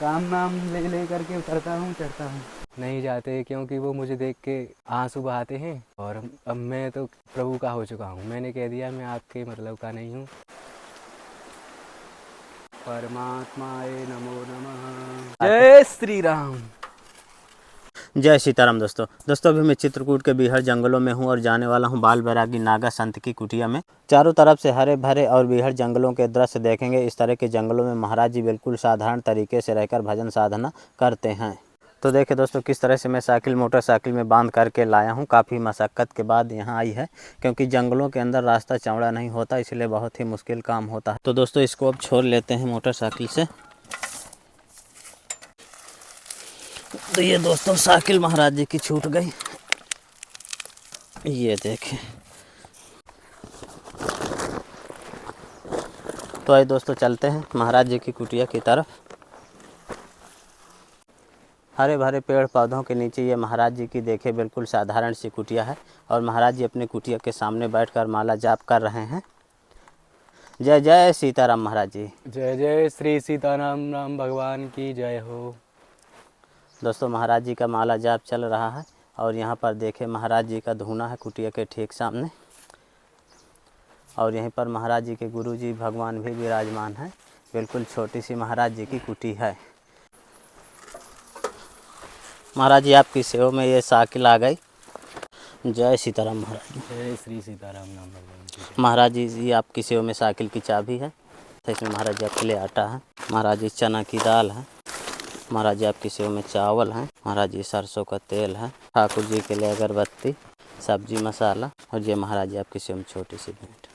काम नाम ले ले करके उतरता हूँ चढ़ता हूँ। नहीं जाते क्योंकि वो मुझे देख के आंसू बहाते हैं और अब मैं तो प्रभु का हो चुका हूँ। मैंने कह दिया मैं आपके मतलब का नहीं हूँ। परमात्माए नमो नमः। जय श्री राम। जय सीताराम। दोस्तों अभी मैं चित्रकूट के बीहड़ जंगलों में हूं और जाने वाला हूं बाल बैरागी नागा संत की कुटिया में। चारों तरफ से हरे भरे और बीहड़ जंगलों के दृश्य देखेंगे। इस तरह के जंगलों में महाराज जी बिल्कुल साधारण तरीके से रहकर भजन साधना करते हैं। तो देखिए दोस्तों किस तरह से मैं साइकिल मोटरसाइकिल में बांध करके लाया हूँ। काफ़ी मशक्क़त के बाद यहाँ आई है, क्योंकि जंगलों के अंदर रास्ता चौड़ा नहीं होता, इसलिए बहुत ही मुश्किल काम होता है। तो दोस्तों इसको अब छोड़ लेते हैं मोटरसाइकिल से। तो ये दोस्तों साइकिल महाराज जी की छूट गई, ये देखें। तो आइए दोस्तों चलते हैं महाराज जी की कुटिया की तरफ। हरे भरे पेड़ पौधों के नीचे ये महाराज जी की देखे बिल्कुल साधारण सी कुटिया है और महाराज जी अपनी कुटिया के सामने बैठकर माला जाप कर रहे हैं। जय जय सीताराम महाराज जी। जय जय श्री सीताराम राम भगवान की जय हो। दोस्तों महाराज जी का माला जाप चल रहा है और यहाँ पर देखे महाराज जी का धूना है कुटिया के ठीक सामने, और यहीं पर महाराज जी के गुरु जी भगवान भी विराजमान हैं। बिल्कुल छोटी सी महाराज जी की कुटी है। महाराज जी आपकी सेवा में ये साइकिल आ गई। जय सीताराम महाराज जी। जय श्री सीताराम राम भगवान की जय। महाराज जी आपकी सेवा में साइकिल की चाबी है। इसमें महाराज जी आपके लिए आटा है, महाराज जी चना की दाल है, महाराज जी आपकी सेवा में चावल है, महाराज जी सरसों का तेल है, ठाकुर जी के लिए अगरबत्ती, सब्जी मसाला, और ये महाराज जी आपकी सेवा में छोटी सी भेंट।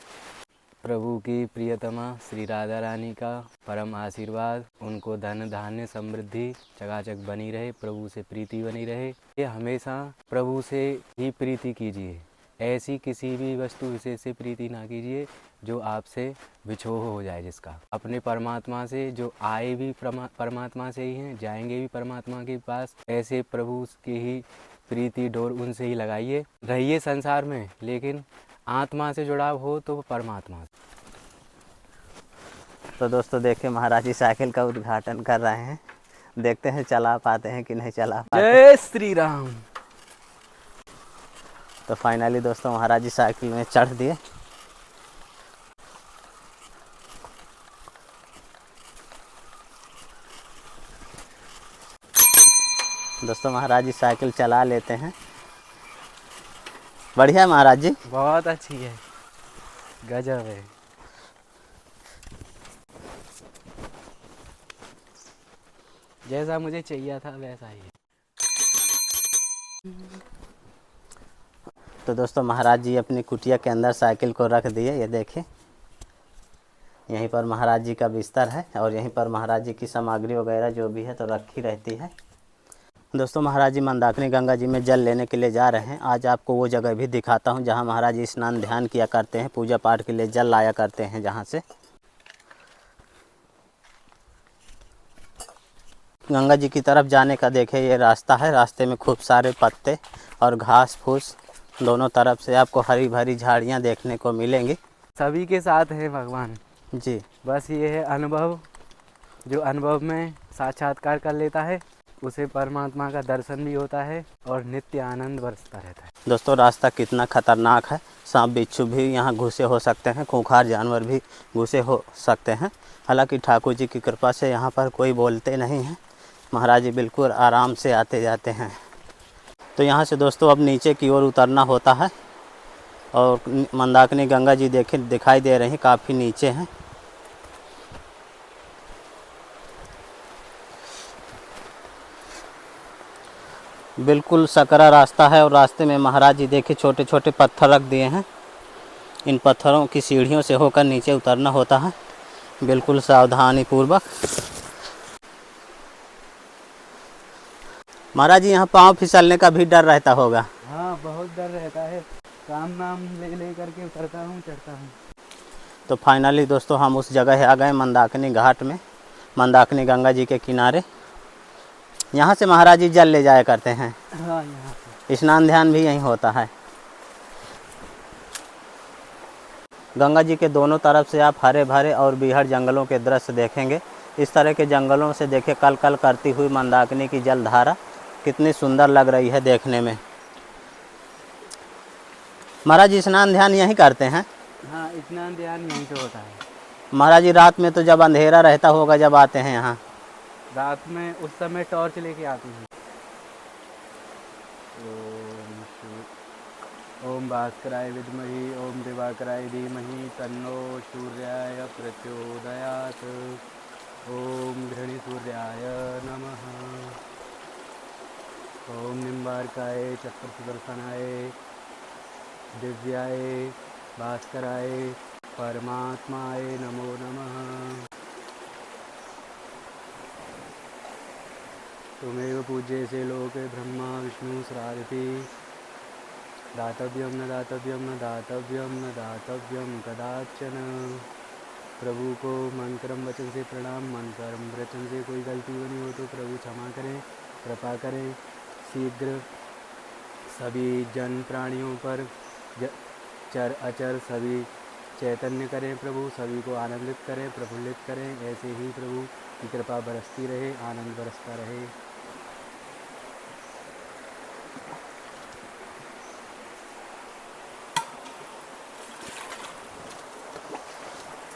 प्रभु की प्रियतमा श्री राधा रानी का परम आशीर्वाद, उनको धन धान्य समृद्धि चकाचक बनी रहे, प्रभु से प्रीति बनी रहे। ये हमेशा प्रभु से ही प्रीति कीजिए, ऐसी किसी भी वस्तु विशेष से प्रीति ना कीजिए जो आपसे विछोह हो जाए। जिसका अपने परमात्मा से जो आए भी परमात्मा से ही हैं, जाएंगे भी परमात्मा के पास, ऐसे प्रभु की ही प्रीति डोर उनसे ही लगाइए। रहिए संसार में, लेकिन आत्मा से जुड़ाव हो तो परमात्मा से। तो दोस्तों देखिए महाराज जी साइकिल का उद्घाटन कर रहे हैं। देखते हैं चला पाते हैं कि नहीं चला पाते। जय श्री राम। तो फाइनली दोस्तों महाराज जी साइकिल में चढ़ दिए। दोस्तों महाराज जी साइकिल चला लेते हैं। बढ़िया महाराज जी, बहुत अच्छी है, गजब है। जैसा मुझे चाहिए था वैसा ही है। तो दोस्तों महाराज जी अपनी कुटिया के अंदर साइकिल को रख दिए। ये देखिए यहीं पर महाराज जी का बिस्तर है और यहीं पर महाराज जी की सामग्री वगैरह जो भी है तो रखी रहती है। दोस्तों महाराज जी मंदाकिनी गंगा जी में जल लेने के लिए जा रहे हैं। आज आपको वो जगह भी दिखाता हूँ जहाँ महाराज जी स्नान ध्यान किया करते हैं, पूजा पाठ के लिए जल लाया करते हैं। जहाँ से गंगा जी की तरफ जाने का देखे ये रास्ता है। रास्ते में खूब सारे पत्ते और घास फूस, दोनों तरफ से आपको हरी भरी झाड़ियाँ देखने को मिलेंगी। सभी के साथ है भगवान जी, बस ये है अनुभव, जो अनुभव में साक्षात्कार कर लेता है उसे परमात्मा का दर्शन भी होता है और नित्य आनंद बरसता रहता है। दोस्तों रास्ता कितना खतरनाक है। सांप बिच्छू भी यहाँ घुसे हो सकते हैं, खूंखार जानवर भी घुसे हो सकते हैं। हालांकि ठाकुर जी की कृपा से यहाँ पर कोई बोलते नहीं हैं। महाराज जी बिल्कुल आराम से आते जाते हैं। तो यहाँ से दोस्तों अब नीचे की ओर उतरना होता है और मंदाकिनी गंगा जी दिखाई दे रही हैं, काफ़ी नीचे हैं। बिल्कुल सकरा रास्ता है और रास्ते में महाराज जी देखिए छोटे छोटे पत्थर रख दिए हैं। इन पत्थरों की सीढ़ियों से होकर नीचे उतरना होता है, बिल्कुल सावधानी पूर्वक। महाराज जी यहाँ पाँव फिसलने का भी डर रहता होगा। हाँ बहुत डर रहता है, काम नाम ले ले करके उतरता हूँ चढ़ता हूँ। तो फाइनली दोस्तों हम उस जगह आ गए मंदाकिनी घाट में, मंदाकिनी गंगा जी के किनारे। यहाँ से महाराज जी जल ले जाया करते हैं। हाँ यहाँ से स्नान ध्यान भी यहीं होता है। गंगा जी के दोनों तरफ से आप हरे भरे और बीहड़ जंगलों के दृश्य देखेंगे। इस तरह के जंगलों से देखिए कल कल करती हुई मंदाकिनी की जलधारा कितनी सुंदर लग रही है देखने में। महाराज जी स्नान ध्यान यहीं करते हैं? हाँ, स्नान ध्यान यहीं पे होता है। महाराज जी रात में तो जब अंधेरा रहता होगा जब आते हैं यहाँ? रात में उस समय टॉर्च लेके आती हैं। ओम ओम भास्कराय विद्महि ओम दिवाकराय धीमहि तन्नो सूर्याय प्रचोदयात्। ओम घृणी सूर्याय नमः। ओम निम्बार्काय चक्र सुदर्शनाय दिव्याय भास्कराय परमात्माय नमो नमः। तुमेव पूज्यसे लोके ब्रह्मा विष्णु सरारति। दातव्यं न दातव्यं न दातव्यं न दातव्यं कदाचन। प्रभु को मन कर्म वचन से प्रणाम। मन कर्म वचन से कोई गलती बनी हो तो प्रभु क्षमा करें, कृपा करें। शीघ्र सभी जन प्राणियों पर चर अचर सभी चैतन्य करें प्रभु, सभी को आनंदित करें, प्रफुल्लित करें। ऐसे ही प्रभु की कृपा बरसती रहे, आनंद बरसता रहे।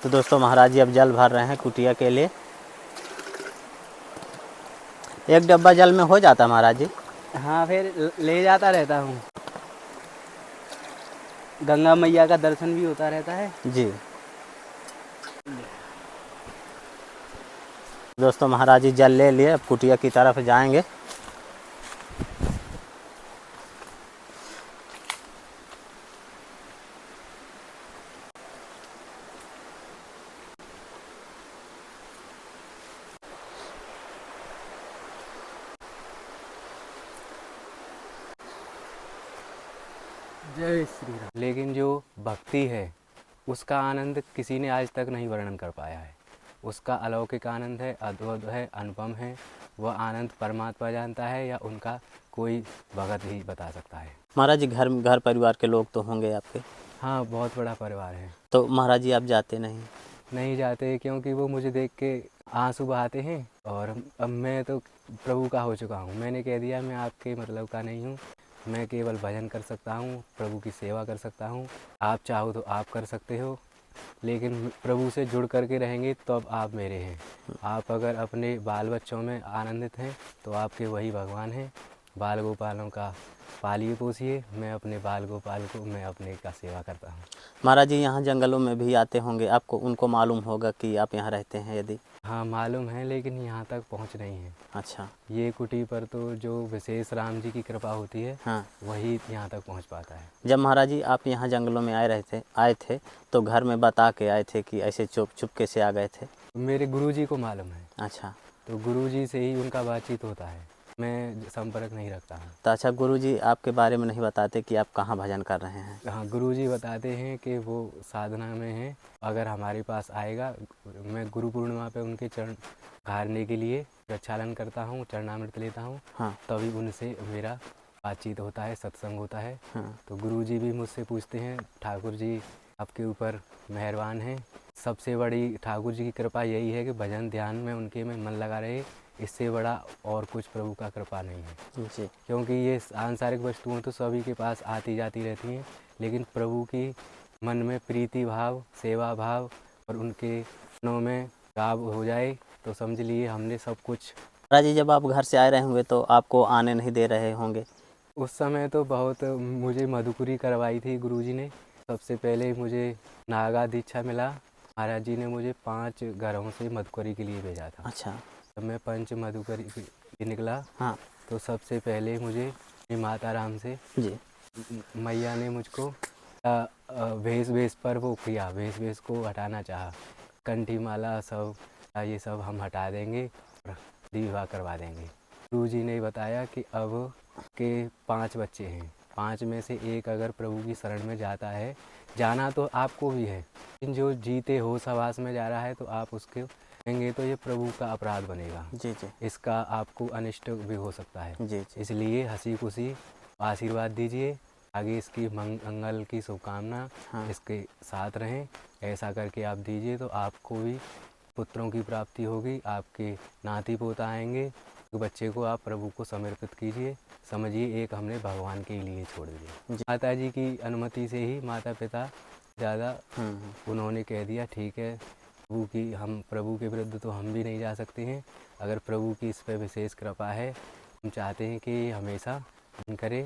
तो दोस्तों महाराज जी अब जल भर रहे हैं कुटिया के लिए। एक डब्बा जल में हो जाता महाराज जी? हाँ, फिर ले जाता रहता हूँ। गंगा मैया का दर्शन भी होता रहता है जी। दोस्तों महाराज जी जल ले लिए, अब कुटिया की तरफ जाएंगे। जय श्री राम। लेकिन जो भक्ति है उसका आनंद किसी ने आज तक नहीं वर्णन कर पाया है। उसका अलौकिक आनंद है, अद्भुत है, अनुपम है। वह आनंद परमात्मा जानता है या उनका कोई भगत ही बता सकता है। महाराज जी घर परिवार के लोग तो होंगे आपके? हाँ, बहुत बड़ा परिवार है। तो महाराज जी आप जाते नहीं जाते क्योंकि वो मुझे देख के आंसू बहाते हैं और अब मैं तो प्रभु का हो चुका हूँ। मैंने कह दिया मैं आपके मतलब का नहीं हूँ। मैं केवल भजन कर सकता हूँ, प्रभु की सेवा कर सकता हूँ। आप चाहो तो आप कर सकते हो, लेकिन प्रभु से जुड़ करके रहेंगे तो अब आप मेरे हैं। आप अगर अपने बाल बच्चों में आनंदित हैं तो आपके वही भगवान हैं। बाल गोपालों का पालिए पोसिए। मैं अपने बाल गोपाल को मैं अपने का सेवा करता हूँ। महाराज जी यहाँ जंगलों में भी आते होंगे, आपको उनको मालूम होगा कि आप यहाँ रहते हैं यदि? हाँ, मालूम है, लेकिन यहाँ तक पहुँच नहीं है। अच्छा। ये कुटी पर तो जो विशेष राम जी की कृपा होती है, हाँ। वही यहाँ तक पहुँच पाता है। जब महाराज जी आप यहाँ जंगलों में आए थे तो घर में बता के आए थे कि ऐसे चुपके से आ गए थे? मेरे गुरुजी को मालूम है। अच्छा। तो गुरुजी से ही उनका बातचीत होता है, मैं संपर्क नहीं रखता हूँ। तो अच्छा गुरुजी आपके बारे में नहीं बताते कि आप कहाँ भजन कर रहे हैं? हाँ, गुरुजी बताते हैं कि वो साधना में हैं। अगर हमारे पास आएगा, मैं गुरु पूर्णिमा पे उनके चरण घारने के लिए प्रक्षालन करता हूँ, चरणामृत लेता हूँ। हाँ। तभी उनसे मेरा बातचीत होता है, सत्संग होता है। हाँ। तो गुरुजी भी मुझसे पूछते हैं, ठाकुर जी आपके ऊपर मेहरबान हैं। सबसे बड़ी ठाकुर जी की कृपा यही है कि भजन ध्यान में उनके में मन लगा रहे। इससे बड़ा और कुछ प्रभु का कृपा नहीं है जी। क्योंकि ये सांसारिक वस्तुएं तो सभी के पास आती जाती रहती हैं, लेकिन प्रभु की मन में प्रीति भाव, सेवा भाव और उनके मनों में गाव हो जाए तो समझ लिए हमने सब कुछ। महाराज जी जब आप घर से आए रहे होंगे तो आपको आने नहीं दे रहे होंगे? उस समय तो बहुत मुझे मधुकुरी करवाई थी गुरुजी ने। सबसे पहले मुझे नागा दीक्षा मिला। महाराज जी ने मुझे 5 घरों से मधुकरी के लिए भेजा था। अच्छा। जब मैं पंच मधुकरी के निकला, हाँ। तो सबसे पहले मुझे माता राम से जी। मैया ने मुझको भेष पर वो किया, भेष को हटाना चाहा। कंठी माला सब ये सब हम हटा देंगे और विवाह करवा देंगे। गुरुजी ने बताया कि अब के 5 बच्चे हैं, 5 में से एक अगर प्रभु की शरण में जाता है, जाना तो आपको भी है, लेकिन जो जीते हो सवास में जा रहा है तो आप उसके कहेंगे तो ये प्रभु का अपराध बनेगा। जी जी। इसका आपको अनिष्ट भी हो सकता है। जी जी। इसलिए हंसी खुशी आशीर्वाद दीजिए, आगे इसकी मंगल की शुभकामना हाँ। इसके साथ रहें। ऐसा करके आप दीजिए तो आपको भी पुत्रों की प्राप्ति होगी, आपके नाती पोता आएंगे। बच्चे को आप प्रभु को समर्पित कीजिए, समझिए एक हमने भगवान के लिए छोड़ दिया। माता जी की अनुमति से ही माता पिता ज़्यादा उन्होंने कह दिया ठीक है, प्रभु के विरुद्ध तो हम भी नहीं जा सकते हैं। अगर प्रभु की इस पर विशेष कृपा है, हम चाहते हैं कि हमेशा करे,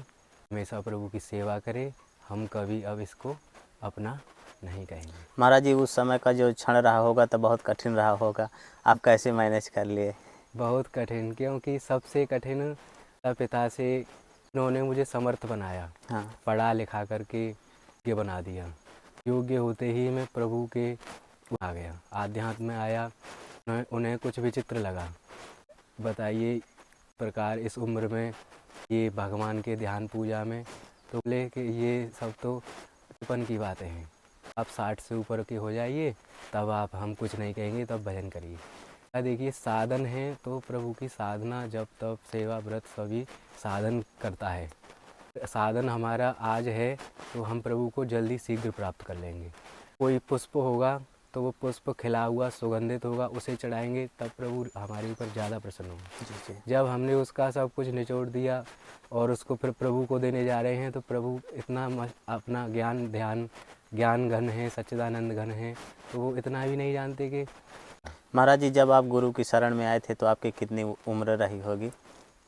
हमेशा प्रभु की सेवा करे, हम कभी अब इसको अपना नहीं कहेंगे। महाराज जी, उस समय का जो क्षण रहा होगा तो बहुत कठिन रहा होगा, आप कैसे मैनेज कर लिए? बहुत कठिन, क्योंकि सबसे कठिन पिता से इन्होंने मुझे समर्थ बनाया। हाँ। पढ़ा लिखा करके योग्य बना दिया। योग्य होते ही मैं प्रभु के आ गया, आध्यात्म में आया। उन्हें कुछ विचित्र लगा, बताइए प्रकार इस उम्र में ये भगवान के ध्यान पूजा में, तो बोले कि ये सब तो बचपन की बातें हैं, आप 60 से ऊपर के हो जाइए तब आप हम कुछ नहीं कहेंगे, तब भजन करिए। देखिए साधन है तो प्रभु की साधना, जब तब सेवा व्रत सभी साधन करता है। साधन हमारा आज है तो हम प्रभु को जल्दी शीघ्र प्राप्त कर लेंगे। कोई पुष्प होगा तो वो पुष्प खिला हुआ सुगंधित होगा, उसे चढ़ाएंगे, तब प्रभु हमारे ऊपर ज़्यादा प्रसन्न होंगे। जब हमने उसका सब कुछ निचोड़ दिया और उसको फिर प्रभु को देने जा रहे हैं, तो प्रभु इतना अपना ज्ञान घन है, सच्चिदानंद घन है, तो वो इतना भी नहीं जानते कि। महाराज जी, जब आप गुरु की शरण में आए थे तो आपकी कितनी उम्र रही होगी?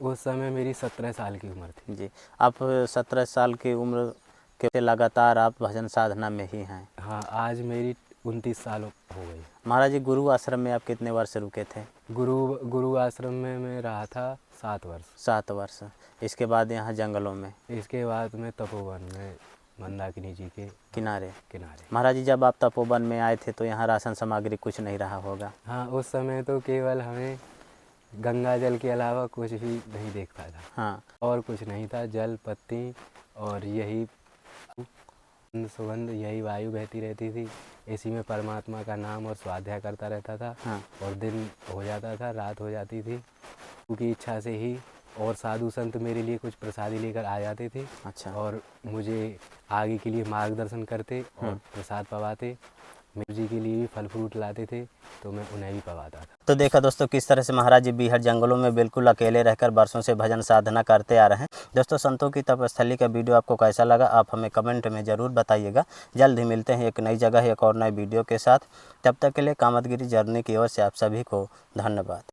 उस समय मेरी 17 साल की उम्र थी। जी, आप 17 साल की उम्र के लगातार आप भजन साधना में ही हैं। हाँ, आज मेरी 29 साल हो गई। महाराज जी, गुरु आश्रम में आप कितने वर्ष रुके थे? गुरु आश्रम में मैं रहा था 7 वर्ष। 7 वर्ष। इसके बाद यहाँ जंगलों में? इसके बाद में तपोवन में मंदाकिनी जी के किनारे। महाराज जी, जब आप तपोवन में आए थे तो यहाँ राशन सामग्री कुछ नहीं रहा होगा? हाँ, उस समय तो केवल हमें गंगा जल के अलावा कुछ भी नहीं देखता था। हाँ। और कुछ नहीं था, जल पत्ती और यही सुगंध, यही वायु बहती रहती थी। इसी में परमात्मा का नाम और स्वाध्याय करता रहता था। हाँ। और दिन हो जाता था, रात हो जाती थी, उनकी इच्छा से ही। और साधु संत मेरे लिए कुछ प्रसादी लेकर आ जाते थे। अच्छा। और मुझे आगे के लिए मार्गदर्शन करते और प्रसाद पवाते। मेरे जी के लिए भी फल फ्रूट लाते थे, तो मैं उन्हें भी पवाता था। तो देखा दोस्तों, किस तरह से महाराज जी बीहड़ जंगलों में बिल्कुल अकेले रहकर वर्षों से भजन साधना करते आ रहे हैं। दोस्तों, संतों की तपस्थली का वीडियो आपको कैसा लगा, आप हमें कमेंट में ज़रूर बताइएगा। जल्द ही मिलते हैं एक नई जगह, एक और नए वीडियो के साथ। तब तक के लिए कामतगिरी जर्नी की ओर से आप सभी को धन्यवाद।